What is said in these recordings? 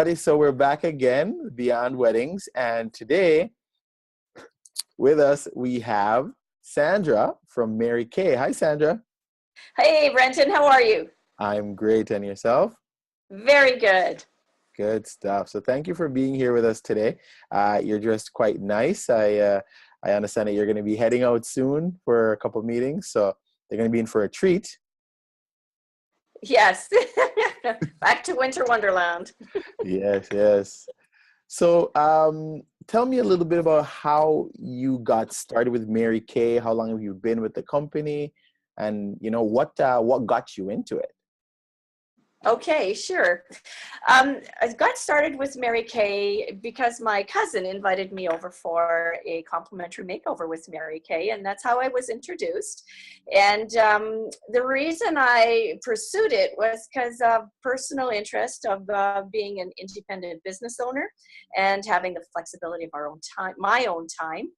everybody. So we're back again, Beyond Weddings. And today with us, we have Sandra from Mary Kay. Hi, Sandra. Hey, Brenton, how are you? I'm great. And yourself? Very good. Good stuff. So thank you for being here with us today. You're dressed quite nice. I understand that you're going to be heading out soon for a couple of meetings. So they're going to be in for a treat. Yes. Back to Winter Wonderland. Yes. So tell me a little bit about how you got started with Mary Kay. How long have you been with the company? And, what got you into it? Okay, sure. I got started with Mary Kay because my cousin invited me over for a complimentary makeover with Mary Kay, and that's how I was introduced. And the reason I pursued it was because of personal interest of being an independent business owner and having the flexibility of my own time.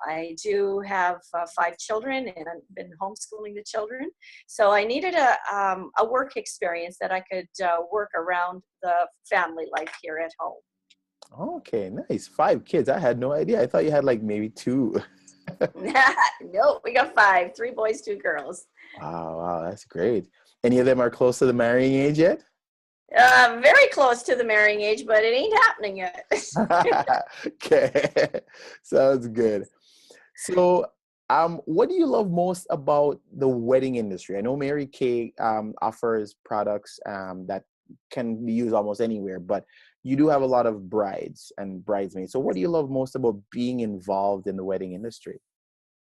I do have 5 children, and I've been homeschooling the children. So I needed a work experience that I could work around the family life here at home. Okay, nice. 5 kids. I had no idea. I thought you had like maybe 2. No, we got 5, 3 boys, 2 girls. Wow, that's great. Any of them are close to the marrying age yet? Very close to the marrying age, but it ain't happening yet. Okay, sounds good. So, what do you love most about the wedding industry? I know Mary Kay offers products that can be used almost anywhere, but you do have a lot of brides and bridesmaids. So, what do you love most about being involved in the wedding industry?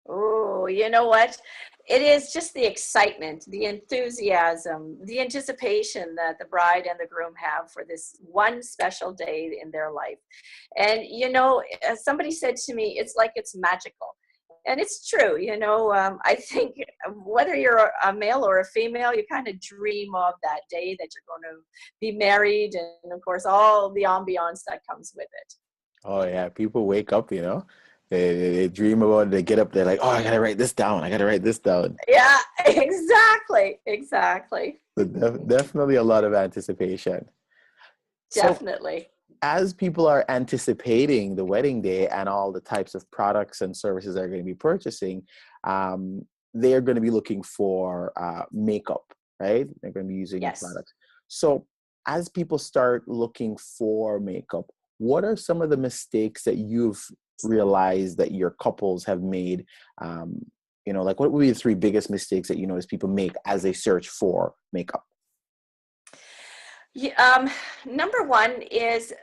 Oh, you know what? It is just the excitement, the enthusiasm, the anticipation that the bride and the groom have for this one special day in their life. And, as somebody said to me, it's like it's magical. And it's true, I think whether you're a male or a female, you kind of dream of that day that you're going to be married. And of course, all the ambiance that comes with it. Oh, yeah. People wake up, they dream about it. They get up, they're like, oh, I got to write this down. Yeah, exactly. So definitely a lot of anticipation. Definitely. So as people are anticipating the wedding day and all the types of products and services they're going to be purchasing, they're going to be looking for makeup, right? They're going to be using products. So as people start looking for makeup, what are some of the mistakes that you've realized that your couples have made? Like what would be the 3 biggest mistakes that you notice people make as they search for makeup? Yeah, number 1 is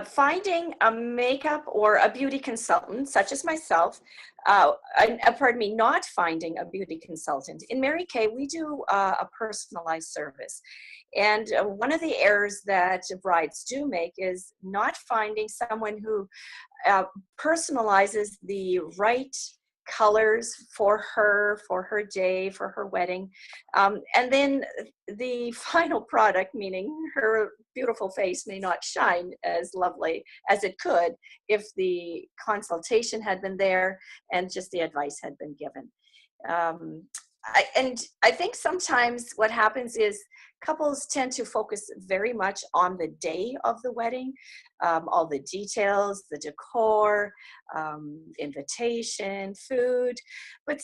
finding a makeup or a beauty consultant, such as myself. Not finding a beauty consultant. In Mary Kay, we do a personalized service. And one of the errors that brides do make is not finding someone who personalizes the right colors for her day, for her wedding. And then the final product, meaning her beautiful face, may not shine as lovely as it could if the consultation had been there and just the advice had been given. I think sometimes what happens is couples tend to focus very much on the day of the wedding, all the details, the decor, invitation, food, but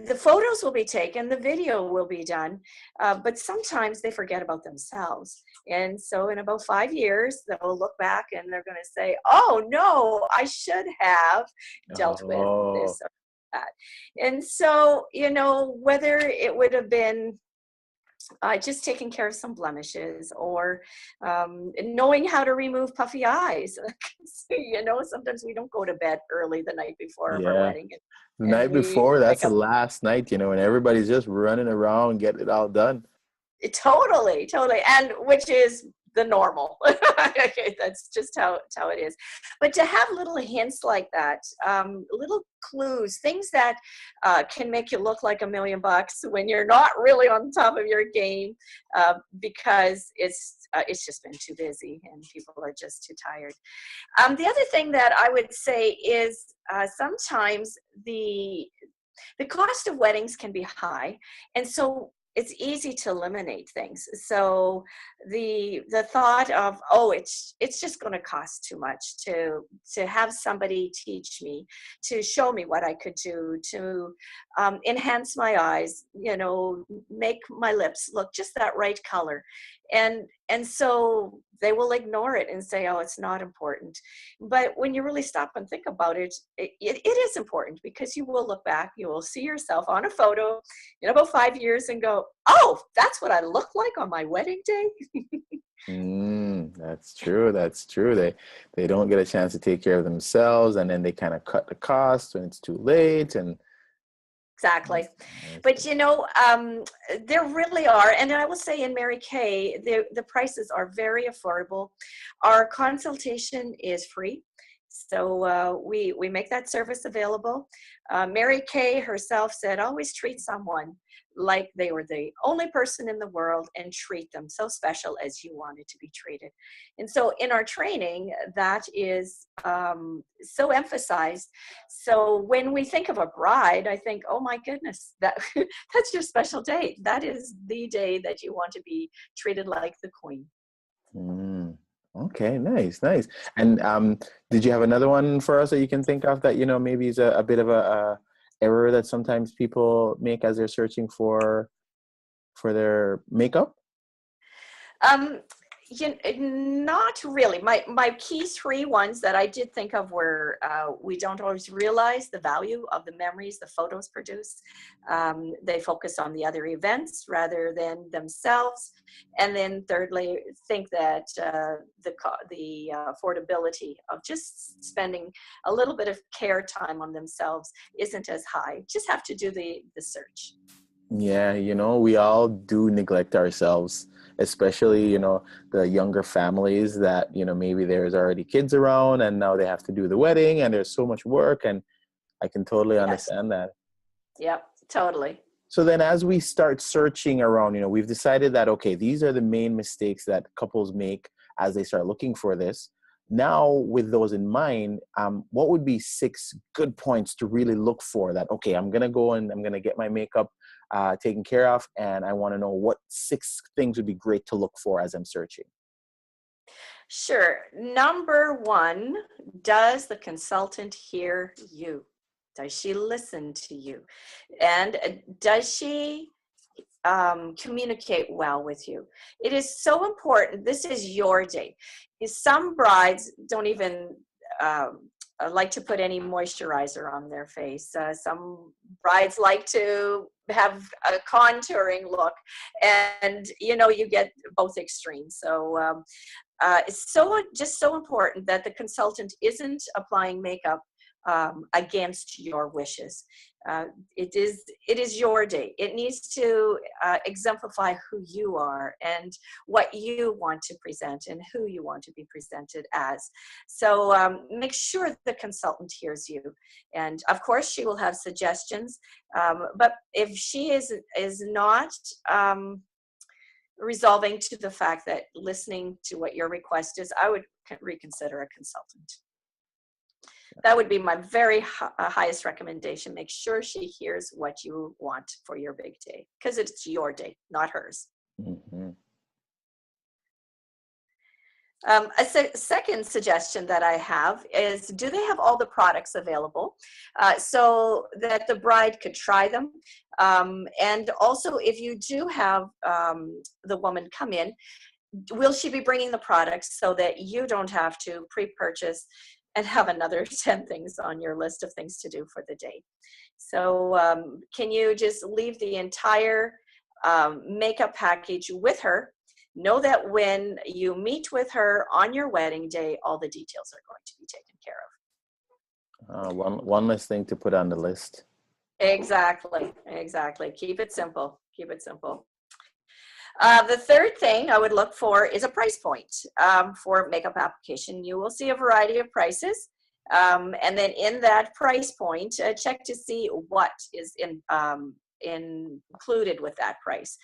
the photos will be taken, the video will be done, but sometimes they forget about themselves. And so in about 5 years, they'll look back and they're going to say, oh no, I should have dealt with this or that. And so, whether it would have been just taking care of some blemishes or knowing how to remove puffy eyes. Sometimes we don't go to bed early the night before of our wedding. The night before, that's the last night, and everybody's just running around, getting it all done. Totally. And which is the normal. That's just how it is. But to have little hints like that, little clues, things that can make you look like $1 million when you're not really on top of your game, because it's just been too busy and people are just too tired. The other thing that I would say is sometimes the cost of weddings can be high, and so it's easy to eliminate things. So the thought of, oh, it's just going to cost too much to have somebody teach me, to show me what I could do, to enhance my eyes, make my lips look just that right color, and so they will ignore it and say, oh, it's not important. But when you really stop and think about it, it is important, because you will look back, you will see yourself on a photo in about 5 years and go, oh, that's what I look like on my wedding day. That's true. That's true. They don't get a chance to take care of themselves, and then they kind of cut the cost when it's too late. And exactly. But there really are, and I will say in Mary Kay, the prices are very affordable. Our consultation is free, so we make that service available. Mary Kay herself said, always treat someone like they were the only person in the world, and treat them so special as you wanted to be treated. And so in our training, that is so emphasized. So when we think of a bride, I think, oh my goodness, that's your special day. That is the day that you want to be treated like the queen. Okay, nice. And did you have another one for us that you can think of that, maybe is a bit of a error that sometimes people make as they're searching for their makeup? Not really. My key three ones that I did think of were, we don't always realize the value of the memories the photos produce. They focus on the other events rather than themselves. And then thirdly, think that the affordability of just spending a little bit of care time on themselves isn't as high. Just have to do the search. Yeah, we all do neglect ourselves, especially, the younger families that, maybe there's already kids around and now they have to do the wedding and there's so much work, and I can totally understand that. Yep, totally. So then as we start searching around, we've decided that, okay, these are the main mistakes that couples make as they start looking for this. Now, with those in mind, what would be 6 good points to really look for that, okay, I'm going to go and I'm going to get my makeup taken care of, and I want to know what 6 things would be great to look for as I'm searching? Sure. Number 1, does the consultant hear you? Does she listen to you? And does she communicate well with you? It is so important. This is your day. Some brides don't even like to put any moisturizer on their face. Some brides like to have a contouring look, and you get both extremes. So it's so important that the consultant isn't applying makeup against your wishes. It is your day. It needs to exemplify who you are and what you want to present and who you want to be presented as. So make sure the consultant hears you. And of course, she will have suggestions. But if she is not resolving to the fact that listening to what your request is, I would reconsider a consultant. That would be my very highest recommendation. Make sure she hears what you want for your big day, because it's your day, not hers. Mm-hmm. A second suggestion that I have is, do they have all the products available so that the bride could try them? And also, if you do have the woman come in, will she be bringing the products so that you don't have to pre-purchase and have another 10 things on your list of things to do for the day? So can you just leave the entire makeup package with her? Know that when you meet with her on your wedding day, all the details are going to be taken care of. One less thing to put on the list. Exactly. Keep it simple. The third thing I would look for is a price point for makeup application. You will see a variety of prices. And then in that price point, check to see what is included with that price.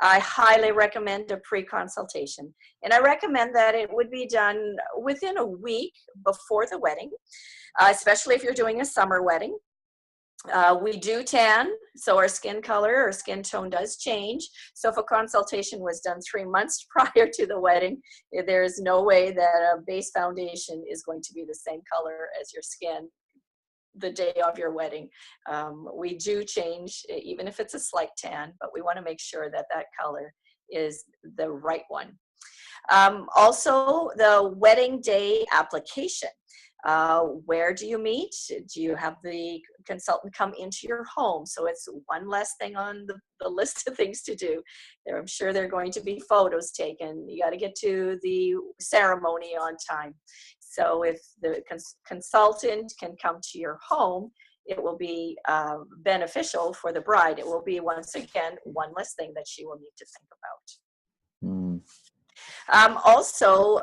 I highly recommend a pre-consultation, and I recommend that it would be done within a week before the wedding, especially if you're doing a summer wedding. We do tan, so our skin color or skin tone does change. So if a consultation was done 3 months prior to the wedding, there is no way that a base foundation is going to be the same color as your skin the day of your wedding. We do change, even if it's a slight tan, but we want to make sure that that color is the right one. Also, the wedding day application. Where do you meet? Do you have the consultant come into your home? So it's one less thing on the list of things to do. I'm sure there are going to be photos taken. You got to get to the ceremony on time. So if the consultant can come to your home, it will be beneficial for the bride. It will be, once again, one less thing that she will need to think about. Mm. Also,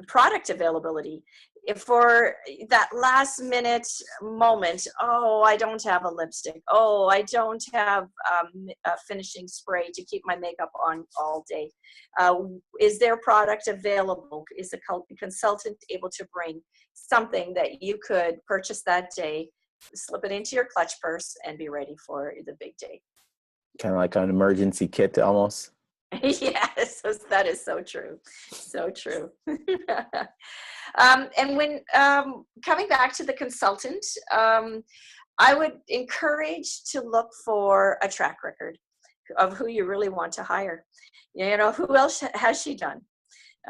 product availability. If for that last minute moment, oh, I don't have a lipstick. Oh, I don't have a finishing spray to keep my makeup on all day. Is there product available? Is the consultant able to bring something that you could purchase that day, slip it into your clutch purse, and be ready for the big day? Kind of like an emergency kit almost. Yes, that is so true. So true. And when coming back to the consultant, I would encourage to look for a track record of who you really want to hire. You know, who else has she done?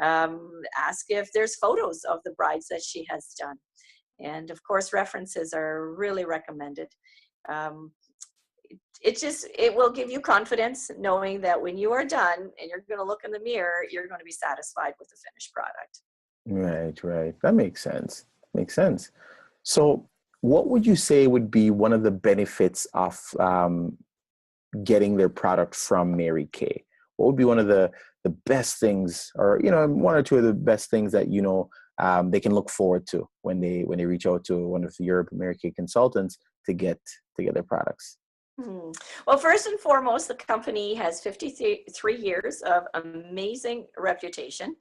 Ask if there's photos of the brides that she has done. And of course, references are really recommended. It will give you confidence knowing that when you are done and you're going to look in the mirror, you're going to be satisfied with the finished product. Right. That makes sense. So what would you say would be one of the benefits of getting their product from Mary Kay? What would be one of the best things, or, you know, one or two of the best things that, you know, they can look forward to when they reach out to one of your Mary Kay consultants to get their products? Well, first and foremost, the company has 53 years of amazing reputation.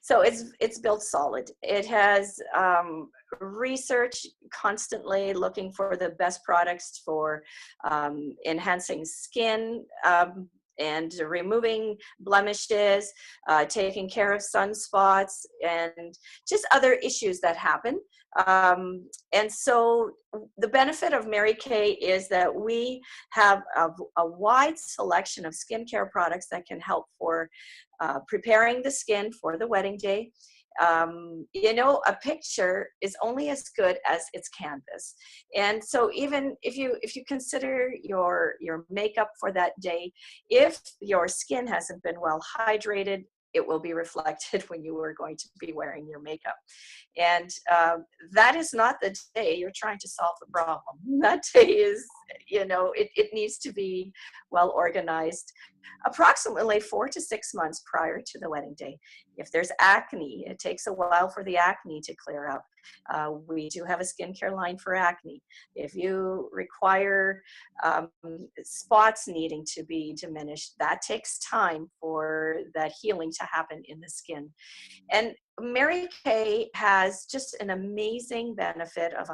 So it's built solid. It has research constantly looking for the best products for enhancing skin and removing blemishes, taking care of sunspots, and just other issues that happen. And so the benefit of Mary Kay is that we have a wide selection of skincare products that can help for preparing the skin for the wedding day. You know, a picture is only as good as its canvas. And so even if you consider your makeup for that day, if your skin hasn't been well hydrated, it will be reflected when you are going to be wearing your makeup. And that is not the day you're trying to solve the problem. That day is, you know, it needs to be well organized approximately 4 to 6 months prior to the wedding day. If there's acne, it takes a while for the acne to clear up. We do have a skincare line for acne. If you require spots needing to be diminished, that takes time for that healing to happen in the skin. And Mary Kay has just an amazing benefit of 100%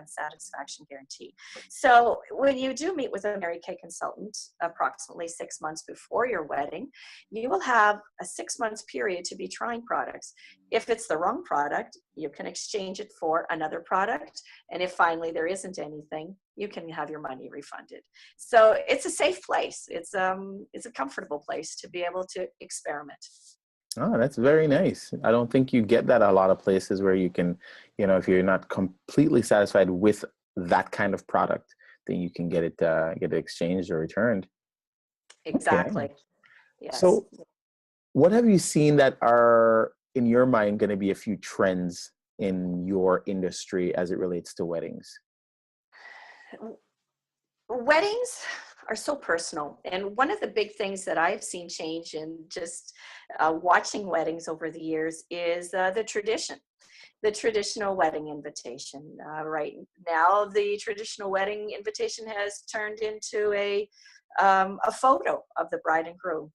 satisfaction guarantee. So when you do meet with a Mary Kay consultant approximately 6 months before your wedding, you will have a 6 months period to be trying products. If it's the wrong product, you can exchange it for another product. And if finally there isn't anything, you can have your money refunded. So it's a safe place. It's a comfortable place to be able to experiment. Oh, that's very nice. I don't think you get that a lot of places where you can, you know, if you're not completely satisfied with that kind of product, then you can get it exchanged or returned. Exactly. Okay. Yes. So what have you seen that are, in your mind, going to be a few trends in your industry as it relates to weddings? Weddings are so personal. And one of the big things that I've seen change in just watching weddings over the years is the traditional wedding invitation. Right now, the traditional wedding invitation has turned into a photo of the bride and groom.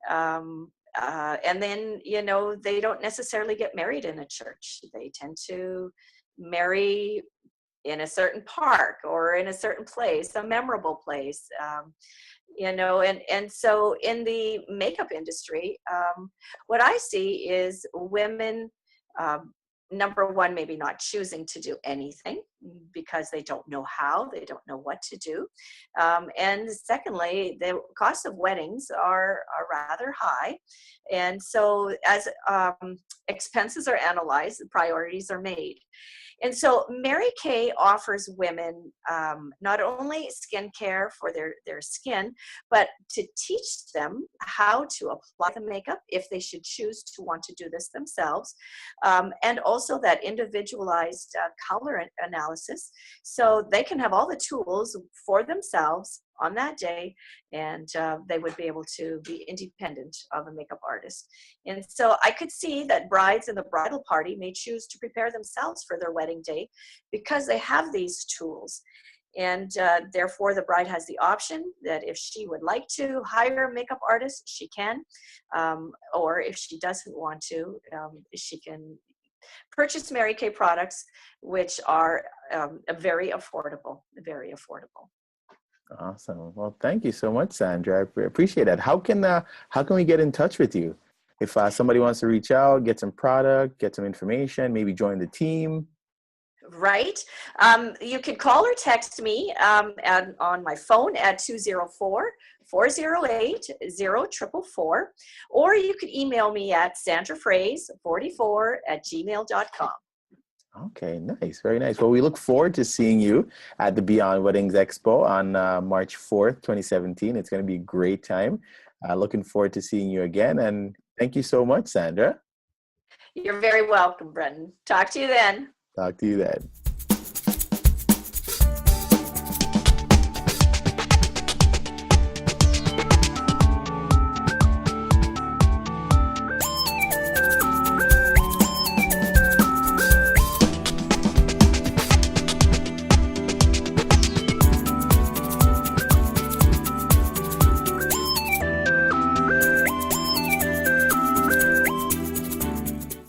And then, you know, they don't necessarily get married in a church. They tend to marry in a certain park or in a certain place, a memorable place. You know, and so in the makeup industry, what I see is women, number one, maybe not choosing to do anything because they don't know how, they don't know what to do. And secondly, the cost of weddings are rather high. And so as expenses are analyzed, the priorities are made. And so Mary Kay offers women not only skincare for their skin, but to teach them how to apply the makeup if they should choose to want to do this themselves, and also that individualized color analysis, so they can have all the tools for themselves on that day, and they would be able to be independent of a makeup artist. And so I could see that brides in the bridal party may choose to prepare themselves for their wedding day because they have these tools. And therefore, the bride has the option that if she would like to hire a makeup artist, she can, or if she doesn't want to, she can purchase Mary Kay products, which are very affordable, very affordable. Awesome. Well, thank you so much, Sandra. I appreciate that. How can we get in touch with you? If somebody wants to reach out, get some product, get some information, maybe join the team. Right. You can call or text me on my phone at 204-408-0444, or you could email me at sandrafroese44@gmail.com. Okay, nice. Very nice. Well, we look forward to seeing you at the Beyond Weddings Expo on March 4th, 2017. It's going to be a great time. Looking forward to seeing you again. And thank you so much, Sandra. You're very welcome, Brendan. Talk to you then. Talk to you then.